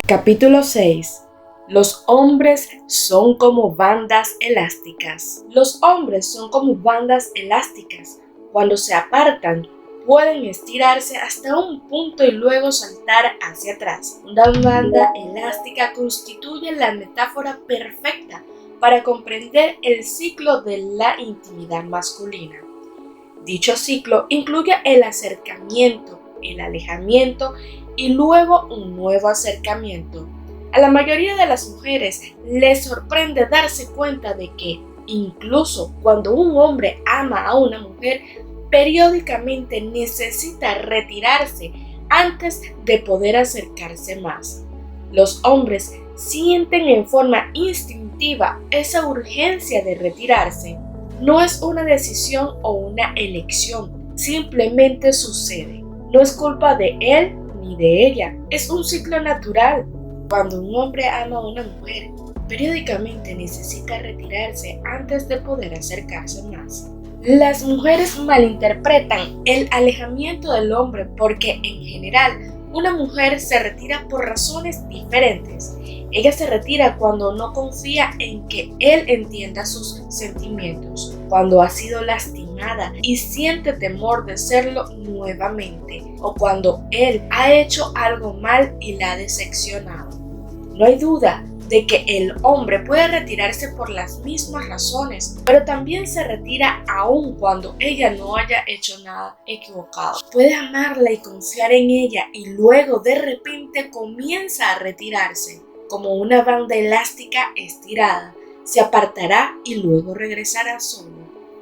Capítulo 6. Los hombres son como bandas elásticas. Los hombres son como bandas elásticas. Cuando se apartan, pueden estirarse hasta un punto y luego saltar hacia atrás. Una banda elástica constituye la metáfora perfecta para comprender el ciclo de la intimidad masculina. Dicho ciclo incluye el acercamiento, el alejamiento y luego un nuevo acercamiento. A la mayoría de las mujeres les sorprende darse cuenta de que, incluso cuando un hombre ama a una mujer, periódicamente necesita retirarse antes de poder acercarse más. Los hombres sienten en forma instintiva esa urgencia de retirarse. No es una decisión o una elección, simplemente sucede. No es culpa de él ni de ella, es un ciclo natural. Cuando un hombre ama a una mujer, periódicamente necesita retirarse antes de poder acercarse más. Las mujeres malinterpretan el alejamiento del hombre porque, en general, una mujer se retira por razones diferentes. Ella se retira cuando no confía en que él entienda sus sentimientos, cuando ha sido lastimada y siente temor de serlo nuevamente, o cuando él ha hecho algo mal y la ha decepcionado. No hay duda de que el hombre puede retirarse por las mismas razones, pero también se retira aun cuando ella no haya hecho nada equivocado. Puede amarla y confiar en ella y luego de repente comienza a retirarse. Como una banda elástica estirada, se apartará y luego regresará solo.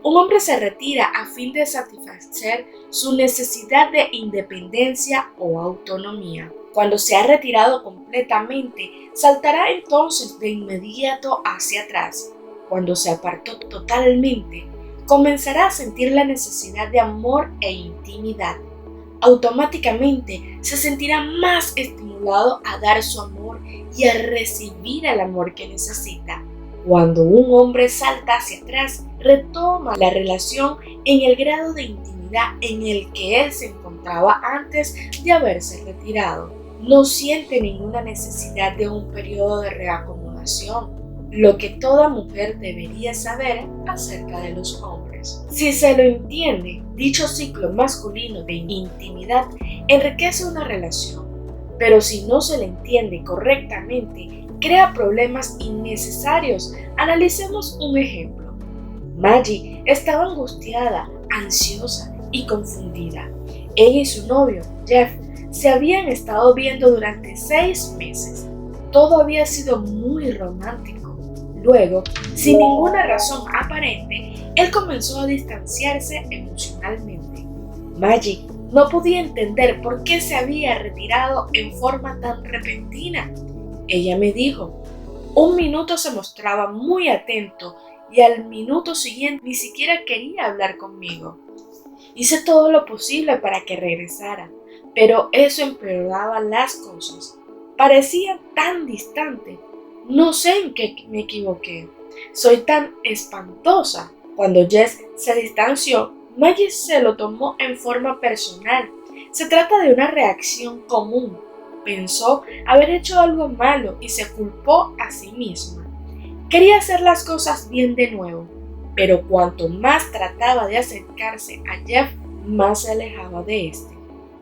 Un hombre se retira a fin de satisfacer su necesidad de independencia o autonomía. Cuando se ha retirado completamente, saltará entonces de inmediato hacia atrás. Cuando se apartó totalmente, comenzará a sentir la necesidad de amor e intimidad. Automáticamente se sentirá más estimulado a dar su amor y a recibir el amor que necesita. Cuando un hombre salta hacia atrás, retoma la relación en el grado de intimidad en el que él se encontraba antes de haberse retirado. No siente ninguna necesidad de un periodo de reacomodación, lo que toda mujer debería saber acerca de los hombres. Si se lo entiende, dicho ciclo masculino de intimidad enriquece una relación, pero si no se le entiende correctamente, crea problemas innecesarios. Analicemos un ejemplo. Maggie estaba angustiada, ansiosa y confundida. Ella y su novio, Jeff, se habían estado viendo durante 6 meses. Todo había sido muy romántico. Luego, sin ninguna razón aparente, él comenzó a distanciarse emocionalmente. Maggie no podía entender por qué se había retirado en forma tan repentina. Ella me dijo, un minuto se mostraba muy atento y al minuto siguiente ni siquiera quería hablar conmigo. Hice todo lo posible para que regresara, pero eso empeoraba las cosas. Parecía tan distante. No sé en qué me equivoqué. Soy tan espantosa. Cuando Jess se distanció, Maggie se lo tomó en forma personal. Se trata de una reacción común. Pensó haber hecho algo malo y se culpó a sí misma. Quería hacer las cosas bien de nuevo, pero cuanto más trataba de acercarse a Jeff, más se alejaba de este.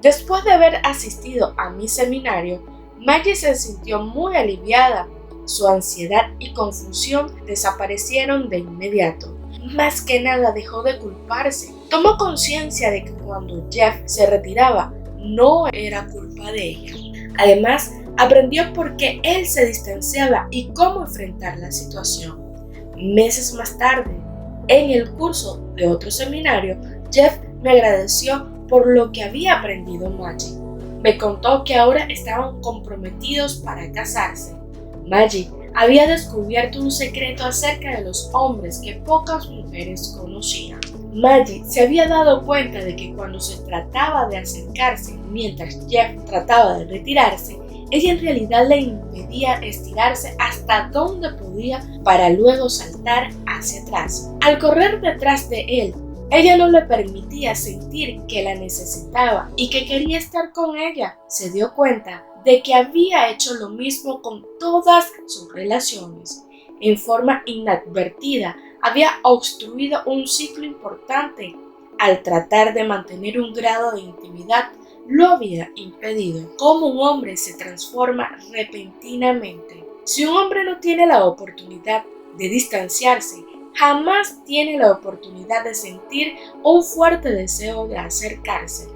Después de haber asistido a mi seminario, Maggie se sintió muy aliviada. Su ansiedad y confusión desaparecieron de inmediato. Más que nada dejó de culparse. Tomó conciencia de que cuando Jeff se retiraba, no era culpa de ella. Además, aprendió por qué él se distanciaba y cómo enfrentar la situación. Meses más tarde, en el curso de otro seminario, Jeff me agradeció por lo que había aprendido Maggie. Me contó que ahora estaban comprometidos para casarse. Maggie había descubierto un secreto acerca de los hombres que pocas mujeres conocían. Maggie se había dado cuenta de que cuando se trataba de acercarse mientras Jeff trataba de retirarse, ella en realidad le impedía estirarse hasta donde podía para luego saltar hacia atrás. Al correr detrás de él, ella no le permitía sentir que la necesitaba y que quería estar con ella. Se dio cuenta de que había hecho lo mismo con todas sus relaciones. En forma inadvertida, había obstruido un ciclo importante. Al tratar de mantener un grado de intimidad, lo había impedido. ¿Cómo un hombre se transforma repentinamente? Si un hombre no tiene la oportunidad de distanciarse, jamás tiene la oportunidad de sentir un fuerte deseo de acercarse.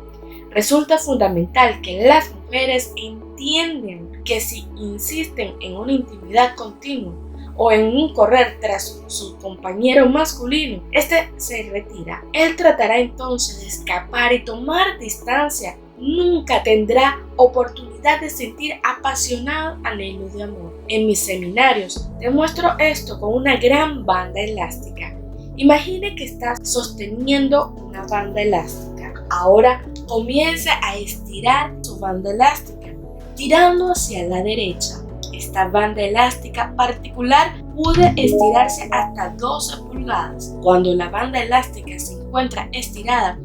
Resulta fundamental que las mujeres entiendan que si insisten en una intimidad continua o en un correr tras su compañero masculino, este se retira. Él tratará entonces de escapar y tomar distancia. Nunca tendrá oportunidad de sentir apasionado anhelo de amor. En mis seminarios demuestro esto con una gran banda elástica. Imagine que está sosteniendo una banda elástica. Ahora comience a estirar su banda elástica, tirando hacia la derecha. Esta banda elástica particular puede estirarse hasta 12 pulgadas. Cuando la banda elástica se encuentra estirada,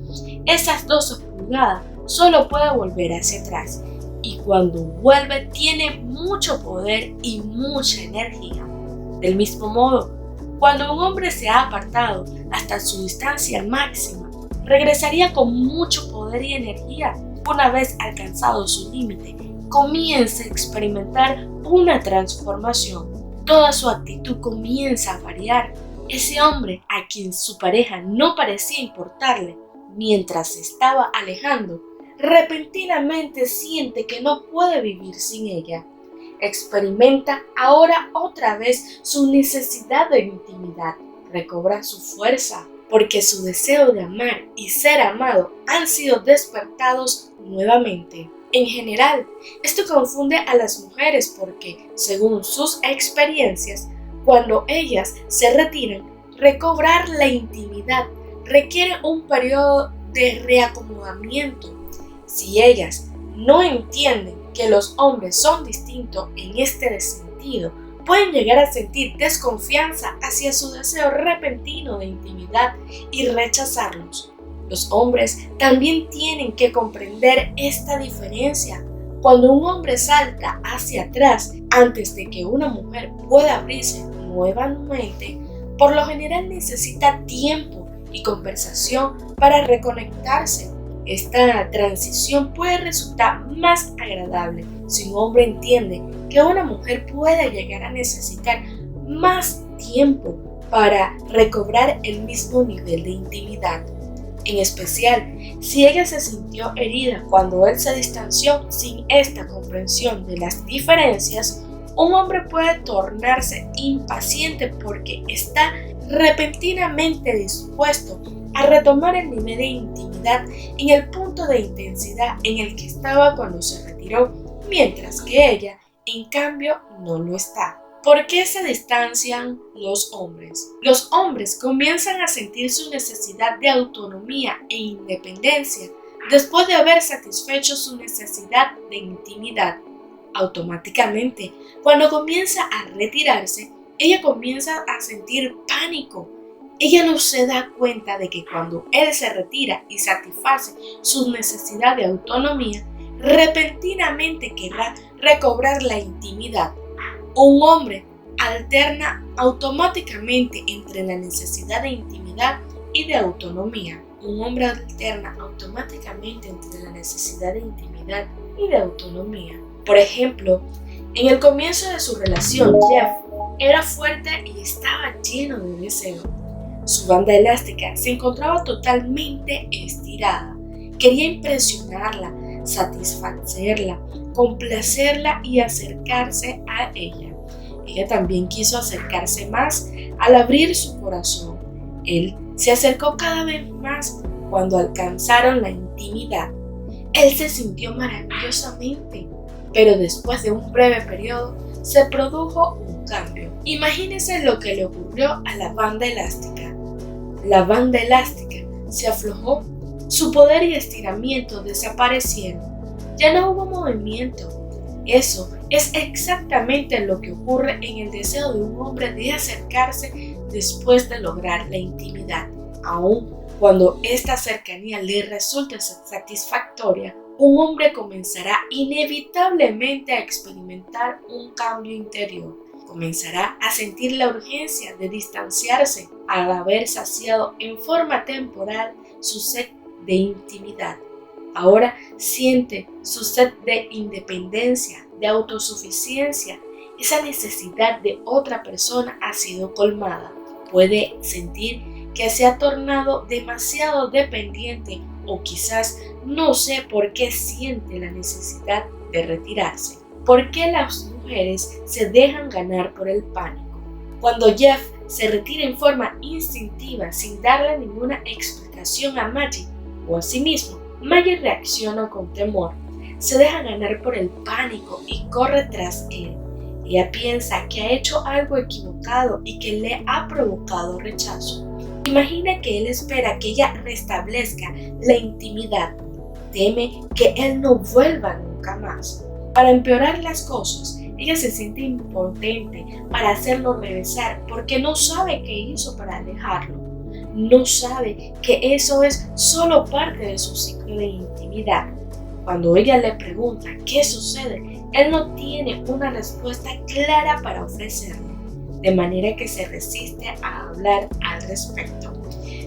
esas 12 pulgadas solo puede volver hacia atrás, y cuando vuelve tiene mucho poder y mucha energía. Del mismo modo, cuando un hombre se ha apartado hasta su distancia máxima, regresaría con mucho poder y energía. Una vez alcanzado su límite, comienza a experimentar una transformación. Toda su actitud comienza a variar. Ese hombre a quien su pareja no parecía importarle mientras se estaba alejando, repentinamente siente que no puede vivir sin ella. Experimenta ahora otra vez su necesidad de intimidad. Recobra su fuerza porque su deseo de amar y ser amado han sido despertados nuevamente. En general, esto confunde a las mujeres porque, según sus experiencias, cuando ellas se retiran, recobrar la intimidad requiere un periodo de reacomodamiento. Si ellas no entienden que los hombres son distintos en este sentido, pueden llegar a sentir desconfianza hacia su deseo repentino de intimidad y rechazarlos. Los hombres también tienen que comprender esta diferencia. Cuando un hombre salta hacia atrás antes de que una mujer pueda abrirse nuevamente, por lo general necesita tiempo y conversación para reconectarse. Esta transición puede resultar más agradable si un hombre entiende que una mujer puede llegar a necesitar más tiempo para recobrar el mismo nivel de intimidad. En especial, si ella se sintió herida cuando él se distanció sin esta comprensión de las diferencias, un hombre puede tornarse impaciente porque está repentinamente dispuesto a retomar el nivel de intimidad en el punto de intensidad en el que estaba cuando se retiró, mientras que ella, en cambio, no lo está. ¿Por qué se distancian los hombres? Los hombres comienzan a sentir su necesidad de autonomía e independencia después de haber satisfecho su necesidad de intimidad. Automáticamente, cuando comienza a retirarse, ella comienza a sentir pánico. Ella no se da cuenta de que cuando él se retira y satisface su necesidad de autonomía, repentinamente querrá recobrar la intimidad. Un hombre alterna automáticamente entre la necesidad de intimidad y de autonomía. Un hombre alterna automáticamente entre la necesidad de intimidad y de autonomía. Por ejemplo, en el comienzo de su relación, Jeff era fuerte y estaba lleno de deseo. Su banda elástica se encontraba totalmente estirada. Quería impresionarla, satisfacerla, complacerla y acercarse a ella. Ella también quiso acercarse más al abrir su corazón. Él se acercó cada vez más cuando alcanzaron la intimidad. Él se sintió maravillosamente, pero después de un breve periodo se produjo un cambio. Imagínense lo que le ocurrió a la banda elástica. La banda elástica se aflojó, su poder y estiramiento desaparecieron. Ya no hubo movimiento. Eso es exactamente lo que ocurre en el deseo de un hombre de acercarse después de lograr la intimidad. Aun cuando esta cercanía le resulte satisfactoria, un hombre comenzará inevitablemente a experimentar un cambio interior. Comenzará a sentir la urgencia de distanciarse al haber saciado en forma temporal su sed de intimidad. Ahora siente su sed de independencia, de autosuficiencia. Esa necesidad de otra persona ha sido colmada. Puede sentir que se ha tornado demasiado dependiente o quizás no sé por qué siente la necesidad de retirarse. ¿Por qué las mujeres se dejan ganar por el pánico? Cuando Jeff se retira en forma instintiva sin darle ninguna explicación a Maggie o a sí mismo, Maggie reacciona con temor. Se deja ganar por el pánico y corre tras él. Ella piensa que ha hecho algo equivocado y que le ha provocado rechazo. Imagina que él espera que ella restablezca la intimidad. Teme que él no vuelva nunca más. Para empeorar las cosas, ella se siente impotente para hacerlo regresar porque no sabe qué hizo para alejarlo. No sabe que eso es solo parte de su ciclo de intimidad. Cuando ella le pregunta qué sucede, él no tiene una respuesta clara para ofrecerle, de manera que se resiste a hablar al respecto.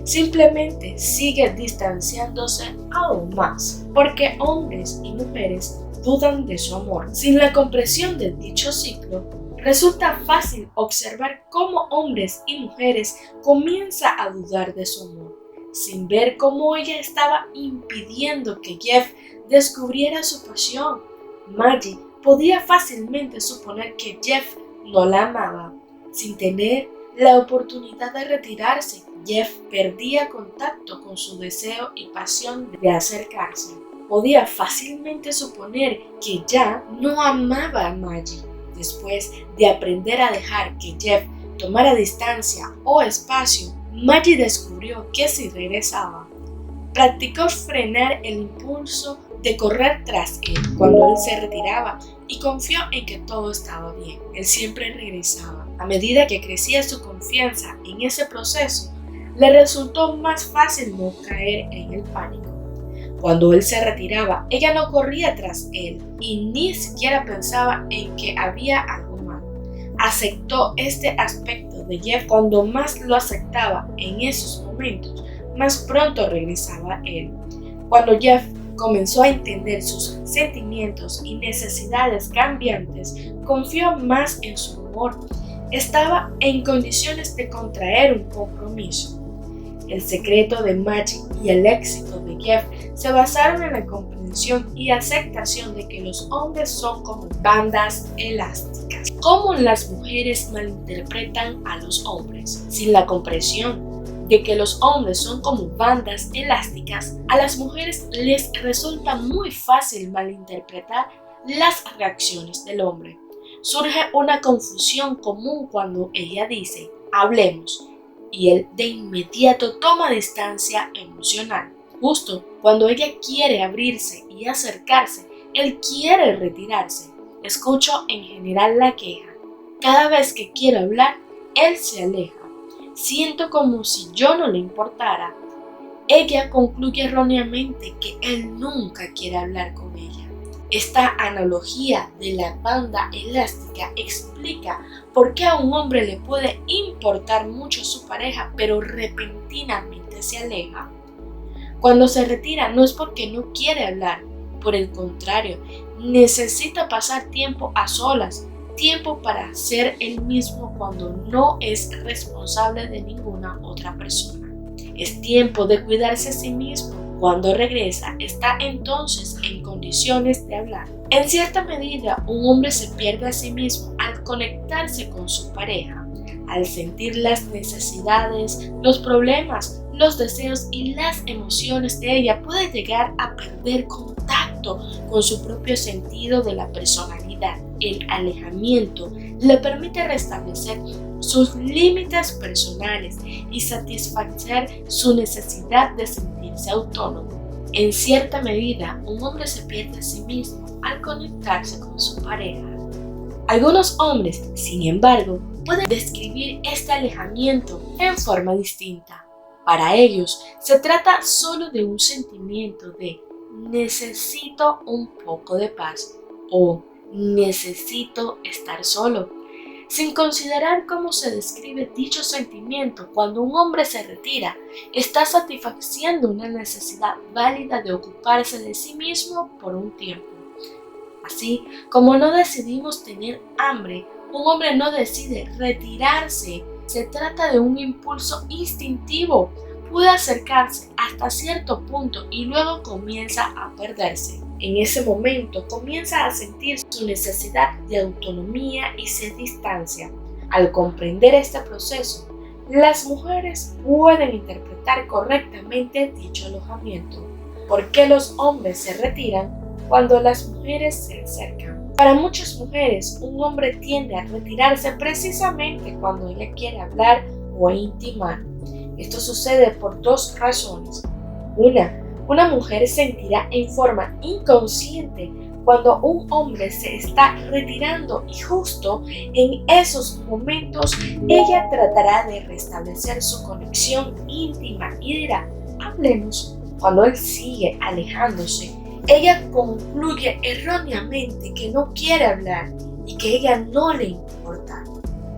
Simplemente sigue distanciándose aún más, porque hombres y mujeres dudan de su amor. Sin la comprensión de dicho ciclo, resulta fácil observar cómo hombres y mujeres comienzan a dudar de su amor, sin ver cómo ella estaba impidiendo que Jeff descubriera su pasión. Maggie podía fácilmente suponer que Jeff no la amaba. Sin tener la oportunidad de retirarse, Jeff perdía contacto con su deseo y pasión de acercarse. Podía fácilmente suponer que ya no amaba a Maggie. Después de aprender a dejar que Jeff tomara distancia o espacio, Maggie descubrió que si regresaba, practicó frenar el impulso de correr tras él cuando él se retiraba y confió en que todo estaba bien. Él siempre regresaba. A medida que crecía su confianza en ese proceso, le resultó más fácil no caer en el pánico. Cuando él se retiraba, ella no corría tras él y ni siquiera pensaba en que había algo mal. Aceptó este aspecto de Jeff. Cuando más lo aceptaba en esos momentos, más pronto regresaba él. Cuando Jeff comenzó a entender sus sentimientos y necesidades cambiantes, confió más en su amor. Estaba en condiciones de contraer un compromiso. El secreto de Maggie y el éxito de Jeff se basaron en la comprensión y aceptación de que los hombres son como bandas elásticas. ¿Cómo las mujeres malinterpretan a los hombres? Sin la comprensión de que los hombres son como bandas elásticas, a las mujeres les resulta muy fácil malinterpretar las reacciones del hombre. Surge una confusión común cuando ella dice, hablemos, y él de inmediato toma distancia emocional. Justo cuando ella quiere abrirse y acercarse, él quiere retirarse. Escucho en general la queja. Cada vez que quiero hablar, él se aleja. Siento como si yo no le importara. Ella concluye erróneamente que él nunca quiere hablar con ella. Esta analogía de la banda elástica explica por qué a un hombre le puede importar mucho su pareja, pero repentinamente se aleja. Cuando se retira no es porque no quiere hablar, por el contrario, necesita pasar tiempo a solas, tiempo para ser él mismo cuando no es responsable de ninguna otra persona. Es tiempo de cuidarse a sí mismo. Cuando regresa, está entonces en condiciones de hablar. En cierta medida, un hombre se pierde a sí mismo al conectarse con su pareja, al sentir las necesidades, los problemas, los deseos y las emociones de ella. Puede llegar a perder contacto con su propio sentido de la personalidad. El alejamiento le permite restablecer sus límites personales y satisfacer su necesidad de sentirse autónomo. En cierta medida, un hombre se pierde a sí mismo al conectarse con su pareja. Algunos hombres, sin embargo, pueden describir este alejamiento en forma distinta. Para ellos, se trata solo de un sentimiento de necesito un poco de paz o necesito estar solo, sin considerar cómo se describe dicho sentimiento. Cuando un hombre se retira, está satisfaciendo una necesidad válida de ocuparse de sí mismo por un tiempo. Así como no decidimos tener hambre, un hombre no decide retirarse. Se trata de un impulso instintivo. Puede acercarse hasta cierto punto y luego comienza a perderse. En ese momento comienza a sentir su necesidad de autonomía y se distancia. Al comprender este proceso, las mujeres pueden interpretar correctamente dicho alojamiento. ¿Por qué los hombres se retiran cuando las mujeres se acercan? Para muchas mujeres, un hombre tiende a retirarse precisamente cuando ella quiere hablar o intimar. Esto sucede por dos razones. Una mujer sentirá en forma inconsciente cuando un hombre se está retirando y justo en esos momentos ella tratará de restablecer su conexión íntima y dirá: hablemos. Cuando él sigue alejándose, ella concluye erróneamente que no quiere hablar y que ella no le importa.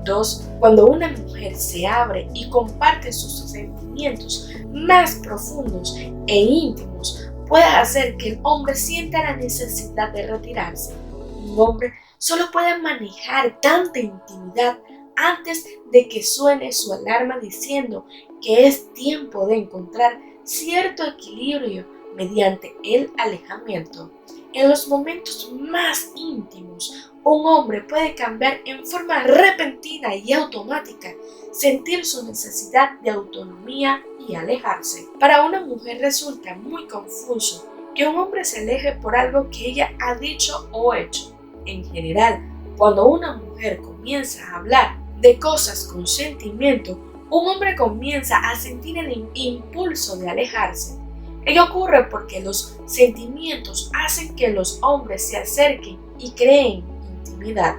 2. Cuando una mujer se abre y comparte sus sentimientos más profundos e íntimos, puede hacer que el hombre sienta la necesidad de retirarse. Un hombre solo puede manejar tanta intimidad antes de que suene su alarma diciendo que es tiempo de encontrar cierto equilibrio mediante el alejamiento. En los momentos más íntimos, un hombre puede cambiar en forma repentina y automática, sentir su necesidad de autonomía y alejarse. Para una mujer resulta muy confuso que un hombre se aleje por algo que ella ha dicho o hecho. En general, cuando una mujer comienza a hablar de cosas con sentimiento, un hombre comienza a sentir el impulso de alejarse. Ello ocurre porque los sentimientos hacen que los hombres se acerquen y creen intimidad.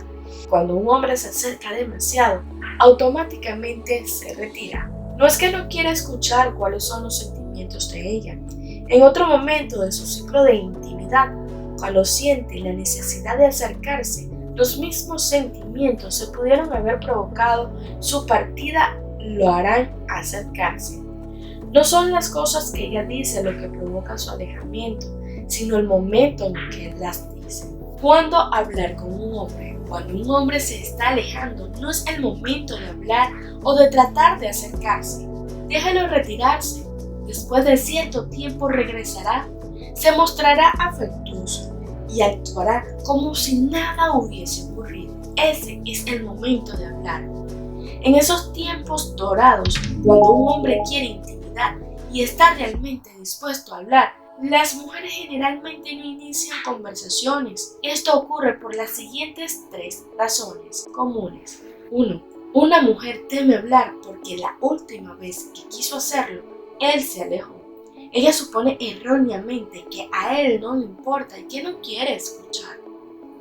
Cuando un hombre se acerca demasiado, automáticamente se retira. No es que no quiera escuchar cuáles son los sentimientos de ella. En otro momento de su ciclo de intimidad, cuando siente la necesidad de acercarse, los mismos sentimientos que pudieron haber provocado su partida lo harán acercarse. No son las cosas que ella dice lo que provoca su alejamiento, sino el momento en que las dice. ¿Cuándo hablar con un hombre? Cuando un hombre se está alejando, no es el momento de hablar o de tratar de acercarse. Déjalo retirarse. Después de cierto tiempo regresará, se mostrará afectuoso y actuará como si nada hubiese ocurrido. Ese es el momento de hablar. En esos tiempos dorados, cuando un hombre quiere intimidad y está realmente dispuesto a hablar, las mujeres generalmente no inician conversaciones. Esto ocurre por las siguientes 3 razones comunes. 1. Una mujer teme hablar porque la última vez que quiso hacerlo, él se alejó. Ella supone erróneamente que a él no le importa y que no quiere escuchar.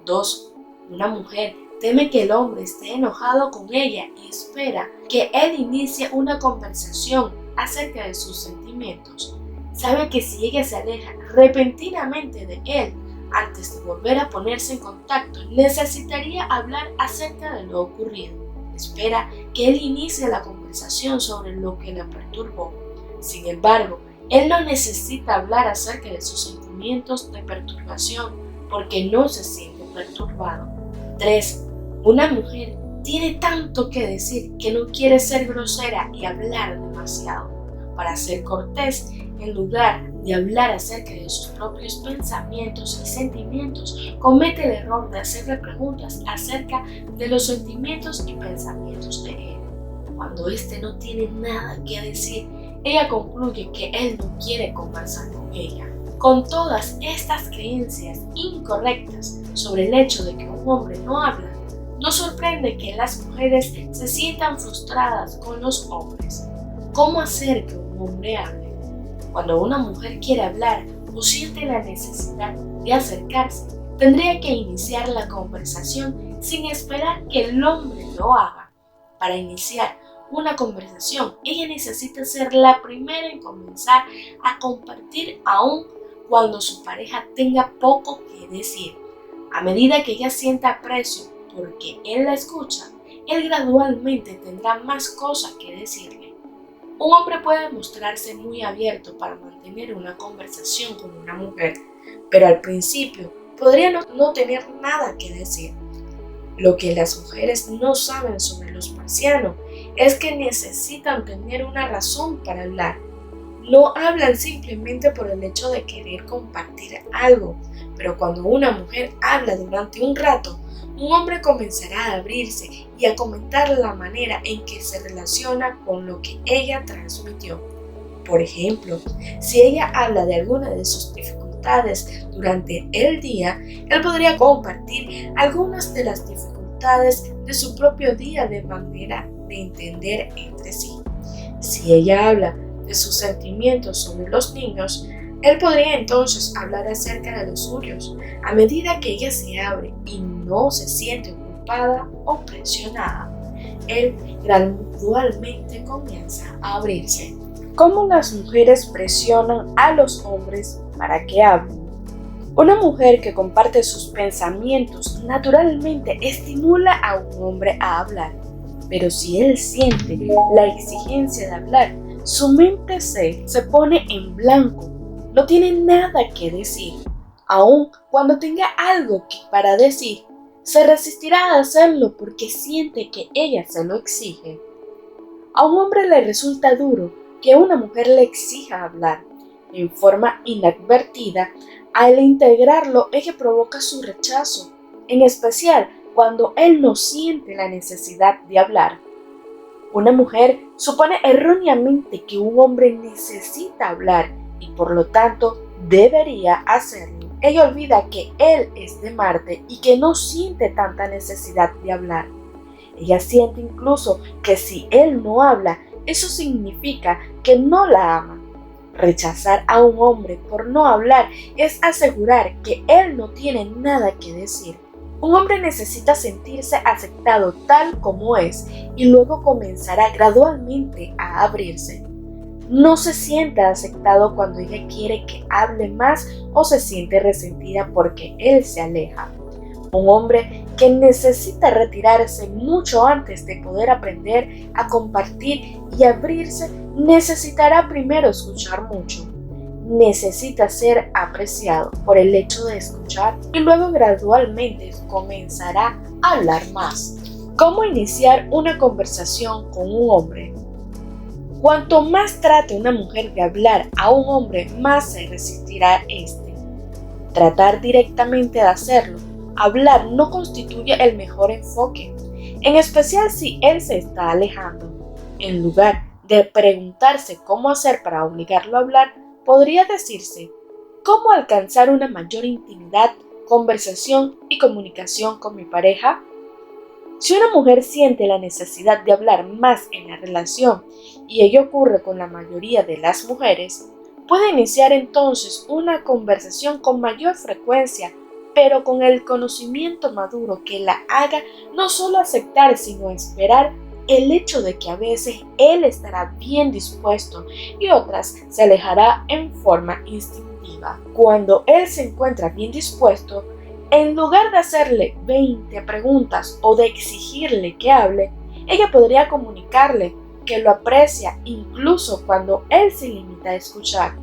2. Una mujer teme que el hombre esté enojado con ella y espera que él inicie una conversación acerca de sus sentimientos. Sabe que si ella se aleja repentinamente de él, antes de volver a ponerse en contacto, necesitaría hablar acerca de lo ocurrido. Espera que él inicie la conversación sobre lo que la perturbó. Sin embargo, él no necesita hablar acerca de sus sentimientos de perturbación porque no se siente perturbado. 3. Una mujer tiene tanto que decir que no quiere ser grosera y hablar demasiado. Para ser cortés, en lugar de hablar acerca de sus propios pensamientos y sentimientos, comete el error de hacerle preguntas acerca de los sentimientos y pensamientos de él. Cuando éste no tiene nada que decir, ella concluye que él no quiere conversar con ella. Con todas estas creencias incorrectas sobre el hecho de que un hombre no habla, no sorprende que las mujeres se sientan frustradas con los hombres. ¿Cómo hacer que un hombre hable? Cuando una mujer quiere hablar o siente la necesidad de acercarse, tendría que iniciar la conversación sin esperar que el hombre lo haga. Para iniciar una conversación, ella necesita ser la primera en comenzar a compartir aún cuando su pareja tenga poco que decir. A medida que ella sienta aprecio porque él la escucha, él gradualmente tendrá más cosas que decirle. Un hombre puede mostrarse muy abierto para mantener una conversación con una mujer, pero al principio podría no tener nada que decir. Lo que las mujeres no saben sobre los marcianos es que necesitan tener una razón para hablar. No hablan simplemente por el hecho de querer compartir algo, pero cuando una mujer habla durante un rato, un hombre comenzará a abrirse y a comentar la manera en que se relaciona con lo que ella transmitió. Por ejemplo, si ella habla de alguna de sus dificultades durante el día, él podría compartir algunas de las dificultades de su propio día de manera de entender entre sí. Si ella habla de sus sentimientos sobre los niños, él podría entonces hablar acerca de los suyos. A medida que ella se abre y no se siente ocupada o presionada, él gradualmente comienza a abrirse. ¿Cómo las mujeres presionan a los hombres para que hablen? Una mujer que comparte sus pensamientos naturalmente estimula a un hombre a hablar, pero si él siente la exigencia de hablar, su mente se pone en blanco, no tiene nada que decir. Aun cuando tenga algo para decir, se resistirá a hacerlo porque siente que ella se lo exige. A un hombre le resulta duro que una mujer le exija hablar. En forma inadvertida, al integrarlo, ella provoca su rechazo, en especial cuando él no siente la necesidad de hablar. Una mujer supone erróneamente que un hombre necesita hablar y por lo tanto debería hacerlo. Ella olvida que él es de Marte y que no siente tanta necesidad de hablar. Ella siente incluso que si él no habla, eso significa que no la ama. Rechazar a un hombre por no hablar es asegurar que él no tiene nada que decir. Un hombre necesita sentirse aceptado tal como es y luego comenzará gradualmente a abrirse. No se siente aceptado cuando ella quiere que hable más o se siente resentida porque él se aleja. Un hombre que necesita retirarse mucho antes de poder aprender a compartir y abrirse necesitará primero escuchar mucho. Necesita ser apreciado por el hecho de escuchar y luego gradualmente comenzará a hablar más. ¿Cómo iniciar una conversación con un hombre? Cuanto más trate una mujer de hablar a un hombre, más se resistirá este. Tratar directamente de hacerlo, hablar no constituye el mejor enfoque, en especial si él se está alejando. En lugar de preguntarse cómo hacer para obligarlo a hablar, podría decirse, ¿cómo alcanzar una mayor intimidad, conversación y comunicación con mi pareja? Si una mujer siente la necesidad de hablar más en la relación, y ello ocurre con la mayoría de las mujeres, puede iniciar entonces una conversación con mayor frecuencia, pero con el conocimiento maduro que la haga no solo aceptar, sino esperar el hecho de que a veces él estará bien dispuesto y otras se alejará en forma instintiva. Cuando él se encuentra bien dispuesto, en lugar de hacerle 20 preguntas o de exigirle que hable, ella podría comunicarle que lo aprecia incluso cuando él se limita a escuchar.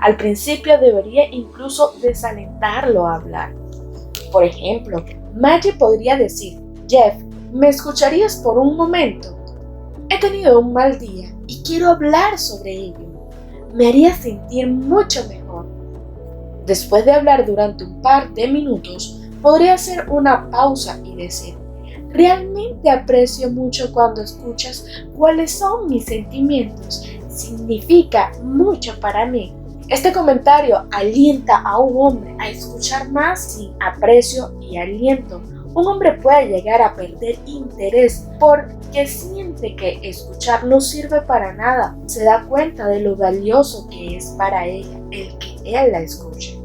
Al principio debería incluso desalentarlo a hablar. Por ejemplo, Maggie podría decir, Jeff, ¿me escucharías por un momento? He tenido un mal día y quiero hablar sobre ello. Me haría sentir mucho mejor. Después de hablar durante un par de minutos, podría hacer una pausa y decir, realmente aprecio mucho cuando escuchas cuáles son mis sentimientos. Significa mucho para mí. Este comentario alienta a un hombre a escuchar más sin aprecio y aliento. Un hombre puede llegar a perder interés porque siente que escuchar no sirve para nada. Se da cuenta de lo valioso que es para ella el que él la escuche.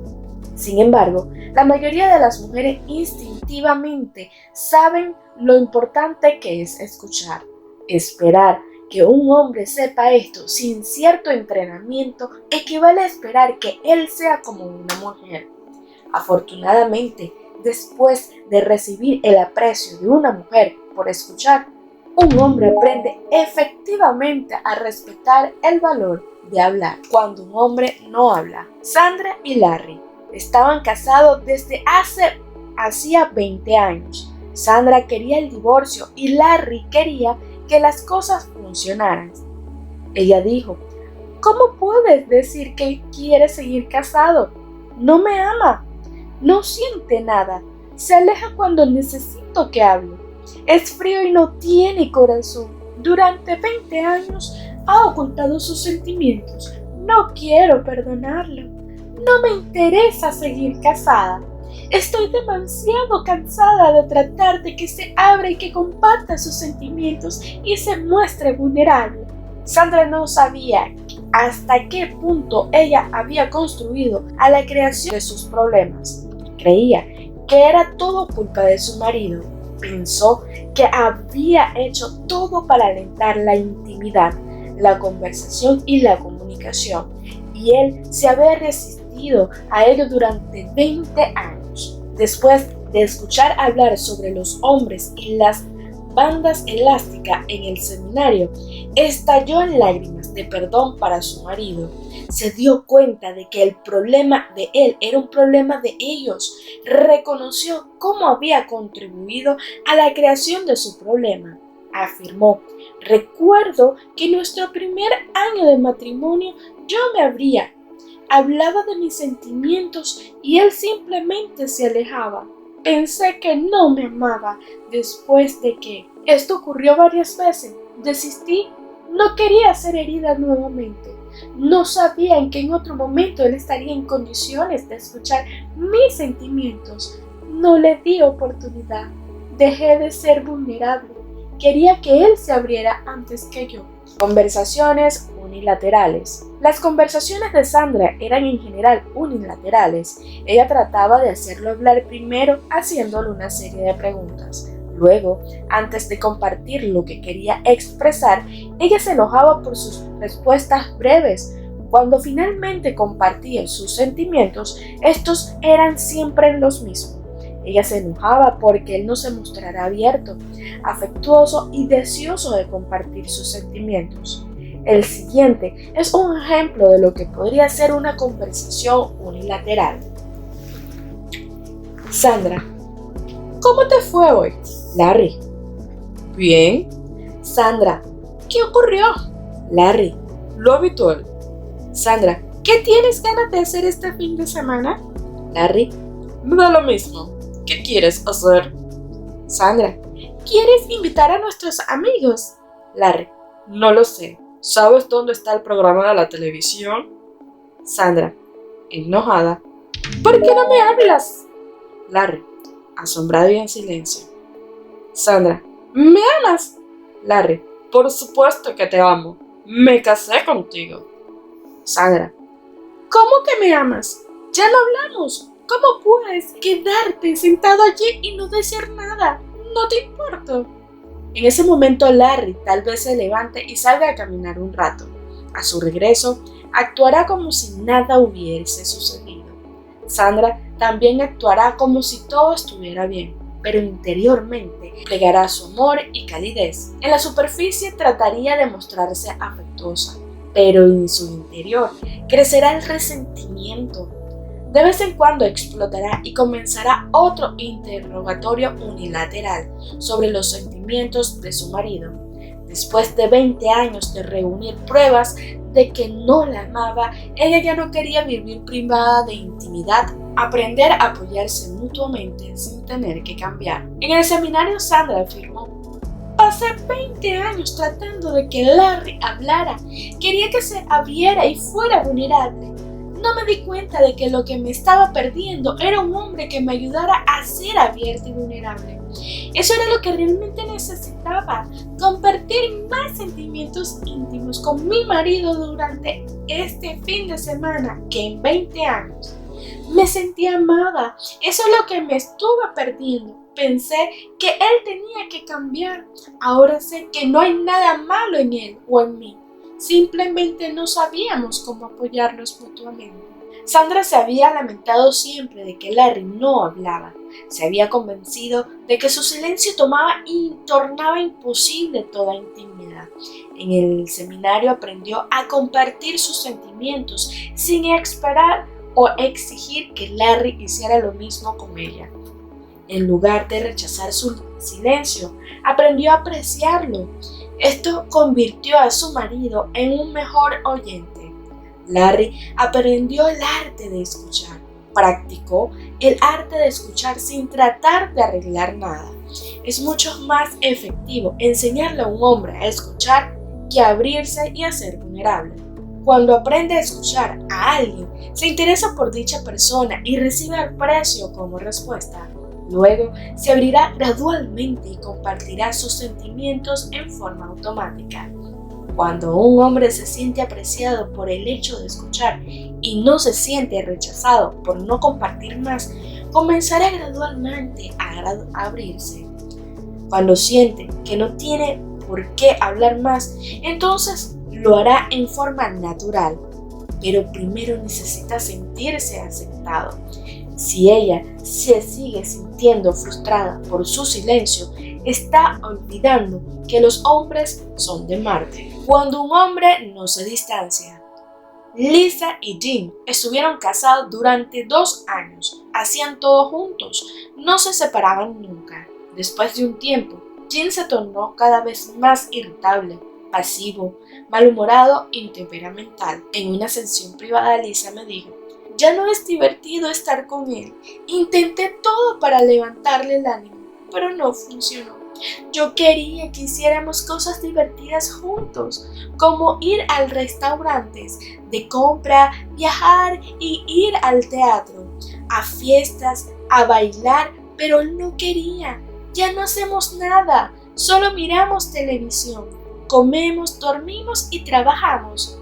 Sin embargo, la mayoría de las mujeres instintivamente saben lo importante que es escuchar, esperar Que un hombre sepa esto sin cierto entrenamiento equivale a esperar que él sea como una mujer. Afortunadamente, después de recibir el aprecio de una mujer por escuchar, un hombre aprende efectivamente a respetar el valor de hablar cuando un hombre no habla. Sandra y Larry estaban casados desde hacía 20 años. Sandra quería el divorcio y Larry quería que las cosas funcionaran. Ella dijo: ¿cómo puedes decir que quieres seguir casado? No me ama, no siente nada, se aleja cuando necesito que hable, es frío y no tiene corazón. Durante 20 años ha ocultado sus sentimientos. No quiero perdonarlo. No me interesa seguir casada. Estoy demasiado cansada de tratar de que se abra y que comparta sus sentimientos y se muestre vulnerable. Sandra no sabía hasta qué punto ella había construido a la creación de sus problemas. Creía que era todo culpa de su marido. Pensó que había hecho todo para alentar la intimidad, la conversación y la comunicación, y él se había resistido a ello durante 20 años. Después de escuchar hablar sobre los hombres y las bandas elásticas en el seminario, estalló en lágrimas de perdón para su marido. Se dio cuenta de que el problema de él era un problema de ellos. Reconoció cómo había contribuido a la creación de su problema. Afirmó: recuerdo que en nuestro primer año de matrimonio yo me abría, hablaba de mis sentimientos y él simplemente se alejaba. Pensé que no me amaba. Después de que esto ocurrió varias veces, desistí. No quería ser herida nuevamente. No sabía en qué en otro momento él estaría en condiciones de escuchar mis sentimientos. No le di oportunidad. Dejé de ser vulnerable. Quería que él se abriera antes que yo. Conversaciones unilaterales. Las conversaciones de Sandra eran en general unilaterales. Ella trataba de hacerlo hablar primero haciéndole una serie de preguntas. Luego, antes de compartir lo que quería expresar, ella se enojaba por sus respuestas breves. Cuando finalmente compartía sus sentimientos, estos eran siempre los mismos. Ella se enojaba porque él no se mostrara abierto, afectuoso y deseoso de compartir sus sentimientos. El siguiente es un ejemplo de lo que podría ser una conversación unilateral. Sandra: ¿cómo te fue hoy? Larry: bien. Sandra: ¿qué ocurrió? Larry: lo habitual. Sandra: ¿qué tienes ganas de hacer este fin de semana? Larry: me da lo mismo. ¿Qué quieres hacer? Sandra: ¿quieres invitar a nuestros amigos? Larry: no lo sé. ¿Sabes dónde está el programa de la televisión? Sandra, enojada: ¿por qué no me hablas? Larry, asombrado y en silencio. Sandra: ¿me amas? Larry: por supuesto que te amo. Me casé contigo. Sandra: ¿cómo que me amas? Ya no hablamos. ¿Cómo puedes quedarte sentado allí y no decir nada? No te importo. En ese momento Larry tal vez se levante y salga a caminar un rato. A su regreso, actuará como si nada hubiese sucedido. Sandra también actuará como si todo estuviera bien, pero interiormente plegará su amor y calidez. En la superficie trataría de mostrarse afectuosa, pero en su interior crecerá el resentimiento. De vez en cuando explotará y comenzará otro interrogatorio unilateral sobre los sentimientos de su marido. Después de 20 años de reunir pruebas de que no la amaba, ella ya no quería vivir privada de intimidad, aprender a apoyarse mutuamente sin tener que cambiar. En el seminario Sandra afirmó: pasé 20 años tratando de que Larry hablara, quería que se abriera y fuera vulnerable. No me di cuenta de que lo que me estaba perdiendo era un hombre que me ayudara a ser abierto y vulnerable. Eso era lo que realmente necesitaba, compartir más sentimientos íntimos con mi marido durante este fin de semana que en 20 años. Me sentí amada, eso es lo que me estuve perdiendo, pensé que él tenía que cambiar. Ahora sé que no hay nada malo en él o en mí. Simplemente no sabíamos cómo apoyarnos mutuamente. Sandra se había lamentado siempre de que Larry no hablaba. Se había convencido de que su silencio tomaba y tornaba imposible toda intimidad. En el seminario aprendió a compartir sus sentimientos sin esperar o exigir que Larry hiciera lo mismo con ella. En lugar de rechazar su silencio, aprendió a apreciarlo. Esto convirtió a su marido en un mejor oyente. Larry aprendió el arte de escuchar. Practicó el arte de escuchar sin tratar de arreglar nada. Es mucho más efectivo enseñarle a un hombre a escuchar que a abrirse y a ser vulnerable. Cuando aprende a escuchar a alguien, se interesa por dicha persona y recibe aprecio como respuesta. Luego se abrirá gradualmente y compartirá sus sentimientos en forma automática. Cuando un hombre se siente apreciado por el hecho de escuchar y no se siente rechazado por no compartir más, comenzará gradualmente a abrirse. Cuando siente que no tiene por qué hablar más, entonces lo hará en forma natural, pero primero necesita sentirse aceptado. Si ella se sigue sintiendo frustrada por su silencio, está olvidando que los hombres son de Marte. Cuando un hombre no se distancia. Lisa y Jim estuvieron casados durante 2 años, hacían todo juntos, no se separaban nunca. Después de un tiempo, Jim se tornó cada vez más irritable, pasivo, malhumorado y temperamental. En una sesión privada, Lisa me dijo: ya no es divertido estar con él. Intenté todo para levantarle el ánimo, pero no funcionó. Yo quería que hiciéramos cosas divertidas juntos, como ir a restaurantes de compra, viajar y ir al teatro, a fiestas, a bailar, pero él no quería. Ya no hacemos nada, solo miramos televisión, comemos, dormimos y trabajamos.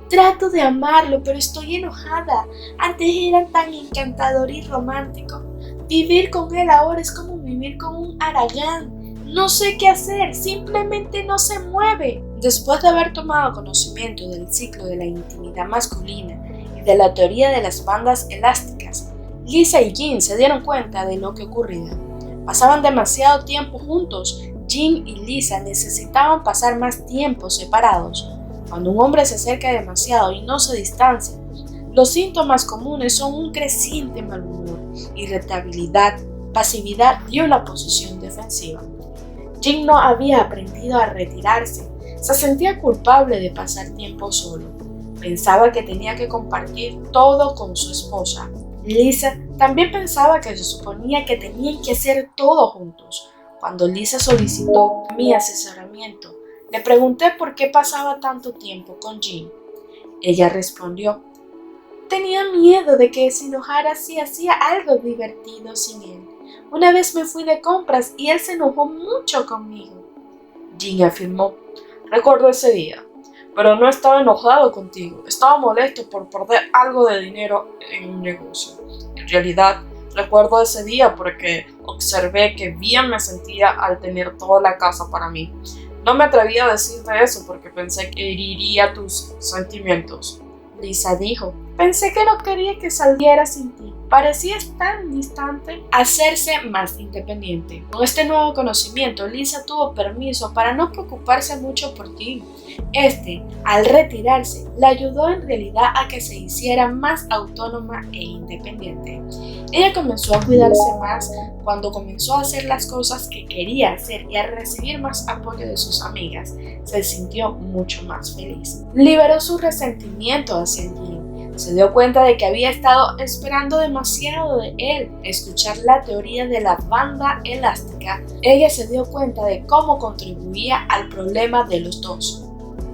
Trato de amarlo, pero estoy enojada. Antes era tan encantador y romántico. Vivir con él ahora es como vivir con un haragán. No sé qué hacer, simplemente no se mueve. Después de haber tomado conocimiento del ciclo de la intimidad masculina y de la teoría de las bandas elásticas, Lisa y Jim se dieron cuenta de lo que ocurría. Pasaban demasiado tiempo juntos. Jim y Lisa necesitaban pasar más tiempo separados. Cuando un hombre se acerca demasiado y no se distancia, los síntomas comunes son un creciente mal humor, irritabilidad, pasividad y una posición defensiva. Jim no había aprendido a retirarse, se sentía culpable de pasar tiempo solo. Pensaba que tenía que compartir todo con su esposa. Lisa también pensaba que se suponía que tenían que hacer todo juntos. Cuando Lisa solicitó mi asesoramiento, le pregunté por qué pasaba tanto tiempo con Jim. Ella respondió: tenía miedo de que se enojara si hacía algo divertido sin él. Una vez me fui de compras y él se enojó mucho conmigo. Jim afirmó: recuerdo ese día, pero no estaba enojado contigo. Estaba molesto por perder algo de dinero en un negocio. En realidad, recuerdo ese día porque observé que bien me sentía al tener toda la casa para mí. No me atreví a decirte eso porque pensé que heriría tus sentimientos. Lisa dijo: pensé que no quería que saliera sin ti. Parecías tan distante. Hacerse más independiente. Con este nuevo conocimiento, Lisa tuvo permiso para no preocuparse mucho por ti. Al retirarse, le ayudó en realidad a que se hiciera más autónoma e independiente. Ella comenzó a cuidarse más cuando comenzó a hacer las cosas que quería hacer y a recibir más apoyo de sus amigas. Se sintió mucho más feliz. Liberó su resentimiento hacia Jim. Se dio cuenta de que había estado esperando demasiado de él. Escuchar la teoría de la banda elástica, ella se dio cuenta de cómo contribuía al problema de los dos.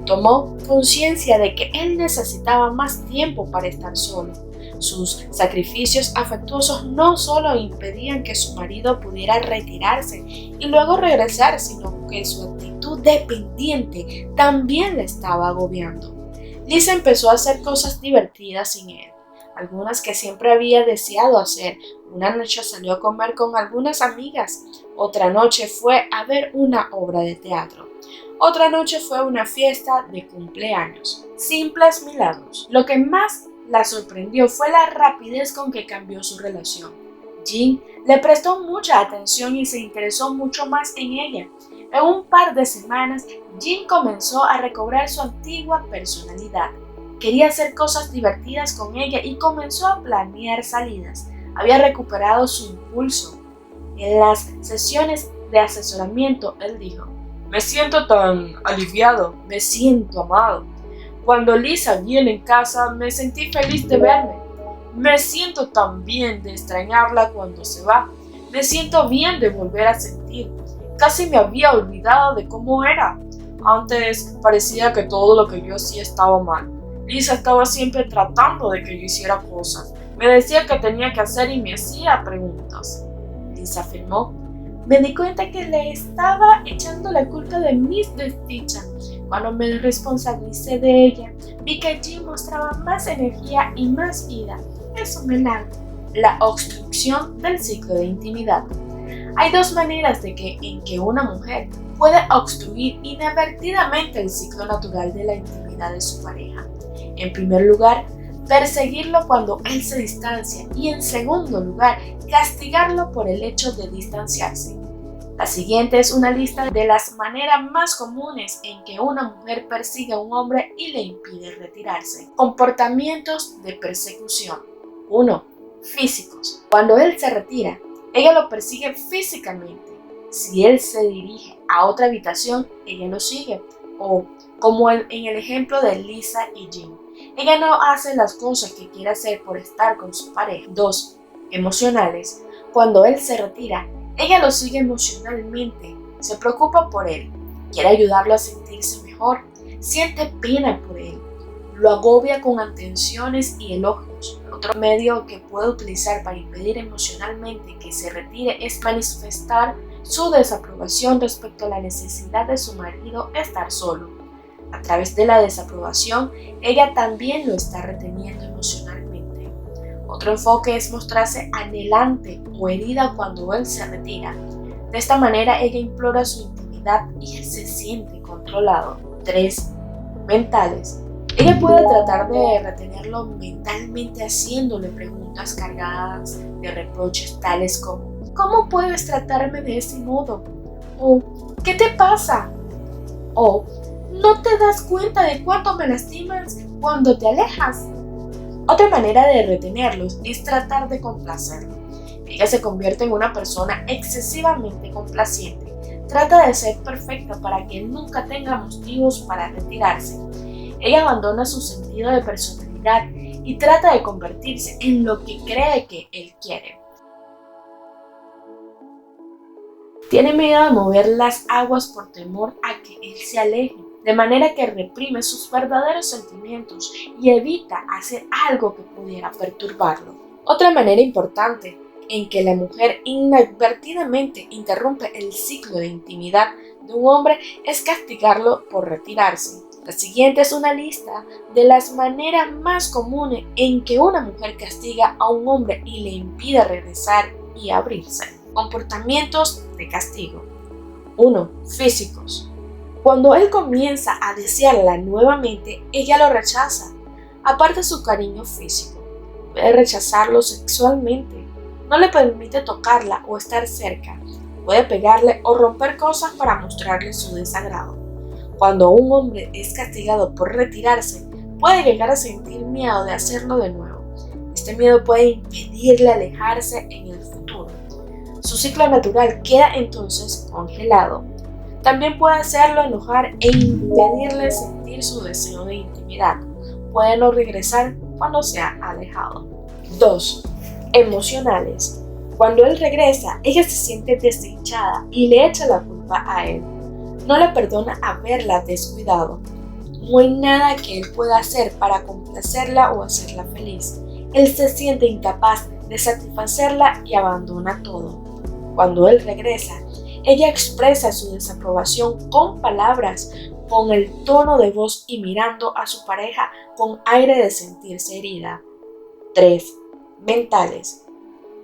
Tomó conciencia de que él necesitaba más tiempo para estar solo. Sus sacrificios afectuosos no solo impedían que su marido pudiera retirarse y luego regresar, sino que su actitud dependiente también le estaba agobiando. Lisa empezó a hacer cosas divertidas sin él. algunas que siempre había deseado hacer. Una noche salió a comer con algunas amigas, otra noche fue a ver una obra de teatro, otra noche fue a una fiesta de cumpleaños. Simples milagros. Lo que más la sorprendió fue la rapidez con que cambió su relación. Jin le prestó mucha atención y se interesó mucho más en ella. En un par de semanas, Jin comenzó a recobrar su antigua personalidad. Quería hacer cosas divertidas con ella y comenzó a planear salidas. Había recuperado su impulso. En las sesiones de asesoramiento, él dijo: "Me siento tan aliviado, me siento amado. Cuando Lisa viene en casa, me sentí feliz de verme. Me siento tan bien de extrañarla cuando se va. Me siento bien de volver a sentir. Casi me había olvidado de cómo era. Antes parecía que todo lo que yo hacía estaba mal. Lisa estaba siempre tratando de que yo hiciera cosas. Me decía que tenía que hacer y me hacía preguntas". Lisa afirmó: "Me di cuenta que le estaba echando la culpa de mis desdichas. Cuando me responsabilicé de ella, vi que Jim mostraba más energía y más vida. Eso me larga". La obstrucción del ciclo de intimidad. Hay dos maneras en que una mujer puede obstruir inadvertidamente el ciclo natural de la intimidad de su pareja. En primer lugar, perseguirlo cuando él se distancia y en segundo lugar, castigarlo por el hecho de distanciarse. La siguiente es una lista de las maneras más comunes en que una mujer persigue a un hombre y le impide retirarse. Comportamientos de persecución. 1. Físicos. Cuando él se retira, ella lo persigue físicamente. Si él se dirige a otra habitación, ella lo sigue. O, como en el ejemplo de Lisa y Jim, ella no hace las cosas que quiere hacer por estar con su pareja. 2. Emocionales. Cuando él se retira, ella lo sigue emocionalmente, se preocupa por él, quiere ayudarlo a sentirse mejor, siente pena por él, lo agobia con atenciones y elogios. Otro medio que puede utilizar para impedir emocionalmente que se retire es manifestar su desaprobación respecto a la necesidad de su marido estar solo. A través de la desaprobación, ella también lo está reteniendo emocionalmente. Otro enfoque es mostrarse anhelante o herida cuando él se retira. De esta manera ella implora su intimidad y él se siente controlado. 3. Mentales. Ella puede tratar de retenerlo mentalmente haciéndole preguntas cargadas de reproches tales como: "¿Cómo puedes tratarme de ese modo?" O "¿Qué te pasa?" O "¿No te das cuenta de cuánto me lastimas cuando te alejas?" Otra manera de retenerlos es tratar de complacerlo. Ella se convierte en una persona excesivamente complaciente. Trata de ser perfecta para que él nunca tenga motivos para retirarse. Ella abandona su sentido de personalidad y trata de convertirse en lo que cree que él quiere. Tiene miedo de mover las aguas por temor a que él se aleje, de manera que reprime sus verdaderos sentimientos y evita hacer algo que pudiera perturbarlo. Otra manera importante en que la mujer inadvertidamente interrumpe el ciclo de intimidad de un hombre es castigarlo por retirarse. La siguiente es una lista de las maneras más comunes en que una mujer castiga a un hombre y le impide regresar y abrirse. Comportamientos de castigo. 1. Físicos. Cuando él comienza a desearla nuevamente, ella lo rechaza. Aparte su cariño físico, puede rechazarlo sexualmente. No le permite tocarla o estar cerca. Puede pegarle o romper cosas para mostrarle su desagrado. Cuando un hombre es castigado por retirarse, puede llegar a sentir miedo de hacerlo de nuevo. Este miedo puede impedirle alejarse en el futuro. Su ciclo natural queda entonces congelado. También puede hacerlo enojar e impedirle sentir su deseo de intimidad. Puede no regresar cuando se ha alejado. 2. Emocionales. Cuando él regresa, ella se siente desdichada y le echa la culpa a él. No le perdona haberla descuidado. No hay nada que él pueda hacer para complacerla o hacerla feliz. Él se siente incapaz de satisfacerla y abandona todo. Cuando él regresa, ella expresa su desaprobación con palabras, con el tono de voz y mirando a su pareja con aire de sentirse herida. 3. Mentales.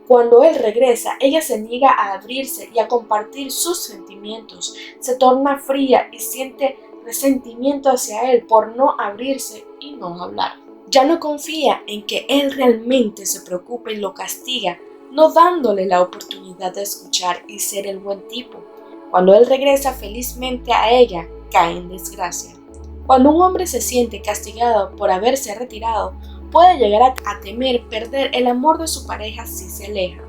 Cuando él regresa, ella se niega a abrirse y a compartir sus sentimientos. Se torna fría y siente resentimiento hacia él por no abrirse y no hablar. Ya no confía en que él realmente se preocupe y lo castiga, no dándole la oportunidad de escuchar y ser el buen tipo. Cuando él regresa felizmente a ella, cae en desgracia. Cuando un hombre se siente castigado por haberse retirado, puede llegar a temer perder el amor de su pareja si se aleja.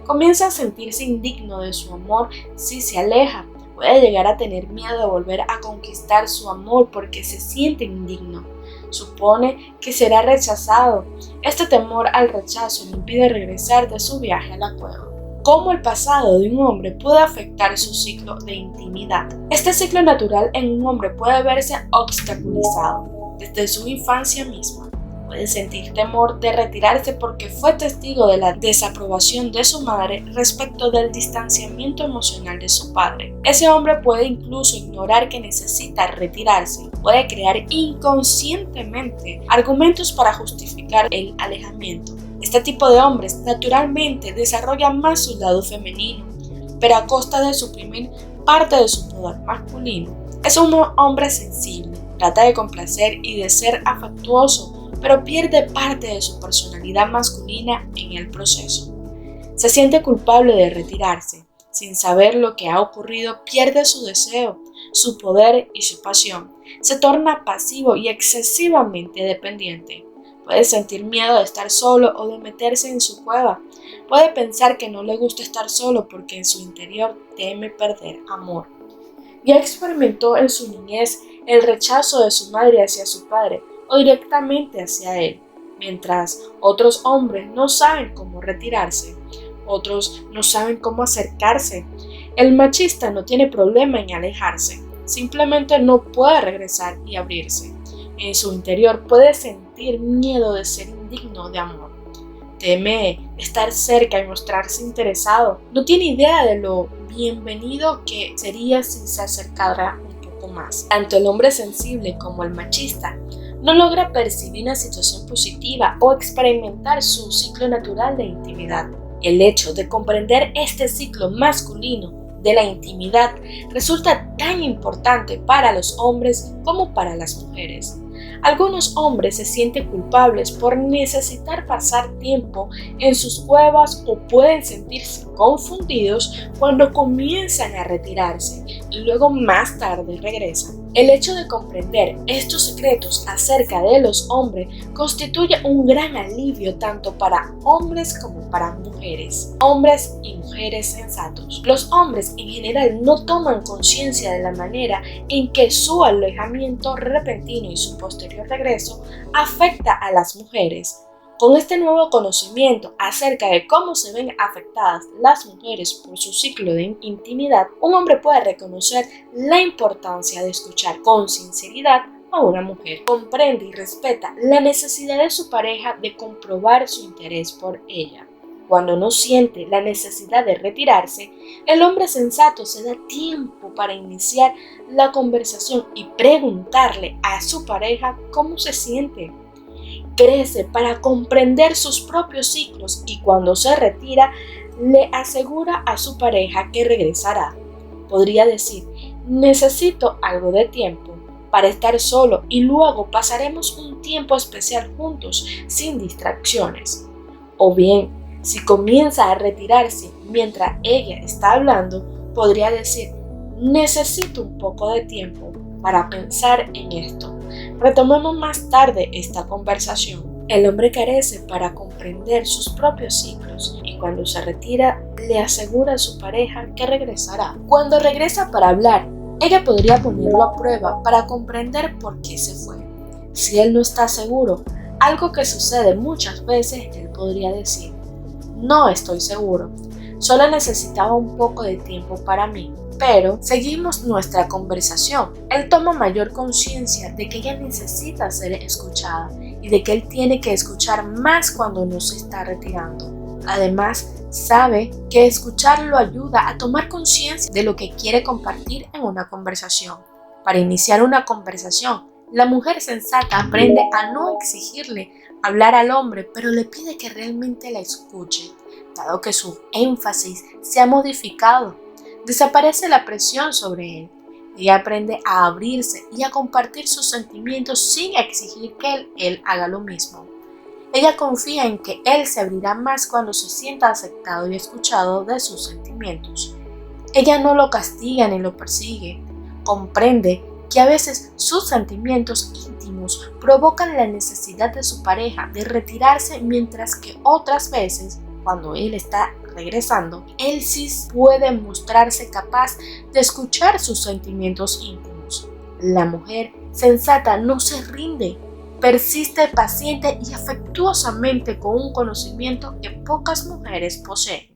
Comienza a sentirse indigno de su amor si se aleja. Puede llegar a tener miedo de volver a conquistar su amor porque se siente indigno. Supone que será rechazado. Este temor al rechazo le impide regresar de su viaje a la cueva. ¿Cómo el pasado de un hombre puede afectar su ciclo de intimidad? Este ciclo natural en un hombre puede verse obstaculizado desde su infancia misma. Puede sentir temor de retirarse porque fue testigo de la desaprobación de su madre respecto del distanciamiento emocional de su padre. Ese hombre puede incluso ignorar que necesita retirarse. Puede crear inconscientemente argumentos para justificar el alejamiento. Este tipo de hombres naturalmente desarrolla más su lado femenino, pero a costa de suprimir parte de su poder masculino. Es un hombre sensible, trata de complacer y de ser afectuoso, pero pierde parte de su personalidad masculina en el proceso. Se siente culpable de retirarse. Sin saber lo que ha ocurrido, pierde su deseo, su poder y su pasión. Se torna pasivo y excesivamente dependiente. Puede sentir miedo de estar solo o de meterse en su cueva. Puede pensar que no le gusta estar solo porque en su interior teme perder amor. Ya experimentó en su niñez el rechazo de su madre hacia su padre o directamente hacia él, mientras otros hombres no saben cómo retirarse, otros no saben cómo acercarse. El machista no tiene problema en alejarse, simplemente no puede regresar y abrirse. En su interior puede sentir miedo de ser indigno de amor. Teme estar cerca y mostrarse interesado. No tiene idea de lo bienvenido que sería si se acercara un poco más. Tanto el hombre sensible como el machista no logra percibir una situación positiva o experimentar su ciclo natural de intimidad. El hecho de comprender este ciclo masculino de la intimidad resulta tan importante para los hombres como para las mujeres. Algunos hombres se sienten culpables por necesitar pasar tiempo en sus cuevas o pueden sentirse confundidos cuando comienzan a retirarse y luego más tarde regresan. El hecho de comprender estos secretos acerca de los hombres constituye un gran alivio tanto para hombres como para mujeres. Hombres y mujeres sensatos. Los hombres en general no toman conciencia de la manera en que su alejamiento repentino y su posterior regreso afecta a las mujeres. Con este nuevo conocimiento acerca de cómo se ven afectadas las mujeres por su ciclo de intimidad, un hombre puede reconocer la importancia de escuchar con sinceridad a una mujer. Comprende y respeta la necesidad de su pareja de comprobar su interés por ella. Cuando no siente la necesidad de retirarse, el hombre sensato se da tiempo para iniciar la conversación y preguntarle a su pareja cómo se siente. Crece para comprender sus propios ciclos y cuando se retira, le asegura a su pareja que regresará. Podría decir, necesito algo de tiempo para estar solo y luego pasaremos un tiempo especial juntos sin distracciones. O bien, si comienza a retirarse mientras ella está hablando, podría decir, necesito un poco de tiempo para pensar en esto. Retomemos más tarde esta conversación. El hombre carece para comprender sus propios ciclos y cuando se retira le asegura a su pareja que regresará. Cuando regresa para hablar, ella podría ponerlo a prueba para comprender por qué se fue. Si él no está seguro, algo que sucede muchas veces, él podría decir, no estoy seguro, solo necesitaba un poco de tiempo para mí. Pero seguimos nuestra conversación. Él toma mayor conciencia de que ella necesita ser escuchada y de que él tiene que escuchar más cuando no se está retirando. Además, sabe que escuchar lo ayuda a tomar conciencia de lo que quiere compartir en una conversación. Para iniciar una conversación, La mujer sensata aprende a no exigirle hablar al hombre, pero le pide que realmente la escuche, dado que su énfasis se ha modificado. Desaparece la presión sobre él. Ella aprende a abrirse y a compartir sus sentimientos sin exigir que él haga lo mismo. Ella confía en que él se abrirá más cuando se sienta aceptado y escuchado de sus sentimientos. Ella no lo castiga ni lo persigue. Comprende que a veces sus sentimientos íntimos provocan la necesidad de su pareja de retirarse, mientras que otras veces, cuando él está regresando, él sí puede mostrarse capaz de escuchar sus sentimientos íntimos. La mujer sensata no se rinde, persiste paciente y afectuosamente con un conocimiento que pocas mujeres poseen.